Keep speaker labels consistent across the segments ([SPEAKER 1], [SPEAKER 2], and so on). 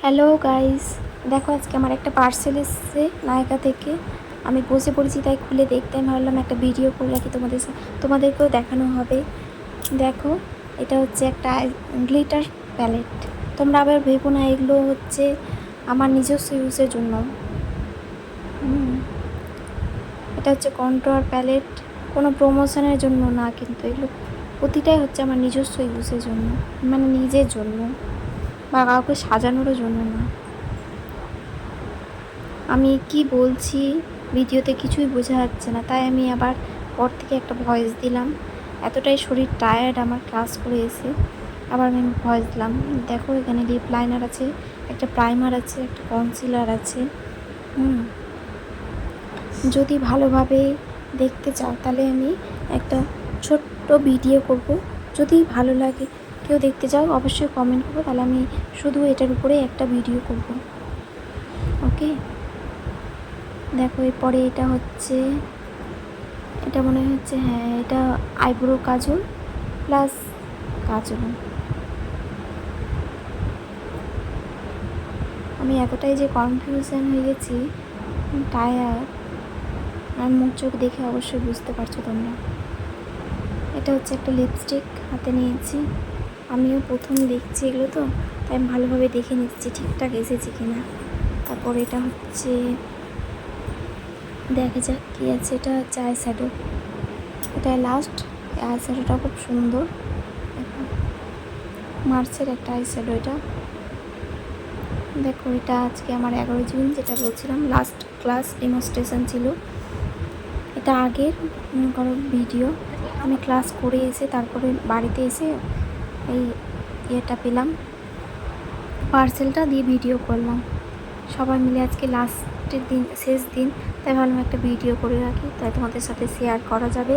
[SPEAKER 1] Hello guys, দেখো আজকে আমার একটা পার্সেল এসেছে নায়িকা থেকে। আমি বসে পড়েছি, তাই খুলে দেখতে আমি ভাবলাম একটা ভিডিও করে রাখি তোমাদেরকেও দেখানো হবে। দেখো, এটা হচ্ছে একটা গ্লিটার প্যালেট। তোমরা আবার ভেবো না এগুলো হচ্ছে আমার নিজস্ব ইউজের জন্য। এটা হচ্ছে কন্ট্রোয়ার প্যালেট, কোনো প্রমোশনের জন্য না, কিন্তু এগুলো প্রতিটাই হচ্ছে আমার নিজস্ব ইউজের জন্য, মানে নিজের জন্য, বা কাউকে সাজানোরও জন্য না। আমি কি বলছি ভিডিওতে কিছুই বোঝা যাচ্ছে না, তাই আমি আবার পর থেকে একটা ভয়েস দিলাম। এতটাই শরীর টায়ার্ড আমার ক্লাস করে এসে, আবার আমি ভয়েস দিলাম। দেখো, এখানে লিপ লাইনার আছে, একটা প্রাইমার আছে, একটা কনসিলার আছে। যদি ভালোভাবে দেখতে চাও তাহলে আমি একটা ছোট্ট ভিডিও করব। যদি ভালো লাগে, কেউ দেখতে চাও অবশ্যই কমেন্ট করবো, তাহলে আমি শুধু এটার উপরে একটা ভিডিও করব। ওকে, দেখো এরপরে এটা হচ্ছে, এটা মনে হচ্ছে, হ্যাঁ এটা আইব্রো কাজল প্লাস কাজল। আমি এতটাই যে কনফিউশন হয়ে গেছি, টায়ার, আর মুখ চোখ দেখে অবশ্যই বুঝতে পারছো তোমরা। এটা হচ্ছে একটা লিপস্টিক হাতে নিয়েছি। আমিও প্রথম দেখছি এগুলো, তো তাই আমি ভালোভাবে দেখে নিচ্ছি ঠিকঠাক এসেছে কিনা। তারপর এটা হচ্ছে, দেখা যাক কী আছে। এটা হচ্ছে আই শ্যাডো, এটা লাস্ট। আই শ্যাডোটা খুব সুন্দর, মার্চের একটা আই শ্যাডো এটা। দেখো, এটা আজকে আমার 11 জুন, যেটা বলছিলাম লাস্ট ক্লাস ডেমনস্ট্রেশন ছিল। এটা আগের কোনো ভিডিও, আমি ক্লাস করে এসে তারপরে বাড়িতে এসে এই ইয়েটা পেলাম, পার্সেলটা দিয়ে ভিডিও করলাম। সবাই মিলে আজকে লাস্টের দিন, শেষ দিন, তাই ভাবলাম একটা ভিডিও করে রাখি, তাই তোমাদের সাথে শেয়ার করা যাবে।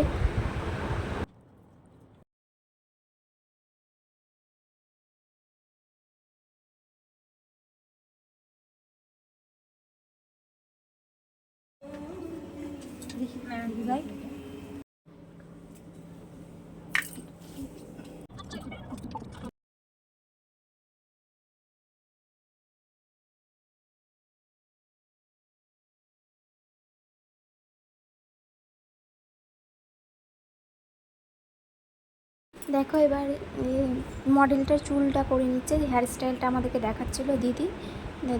[SPEAKER 1] দেখো এবার মডেলটার চুলটা করে নিচ্ছে, হেয়ার স্টাইলটা আমাদেরকে দেখাচ্ছিল দিদি।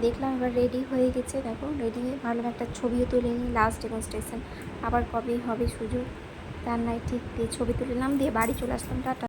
[SPEAKER 1] দেখলাম এবার রেডি হয়ে গেছে। দেখো রেডি হয়ে ভালো একটা ছবিও তুলে নিই, লাস্ট ডেমনস্ট্রেশন আবার কবে হবে সুযোগ তার নাই ঠিক, দিয়ে ছবি তুলে নিলাম, দিয়ে বাড়ি চলে আসলাম। টাটা।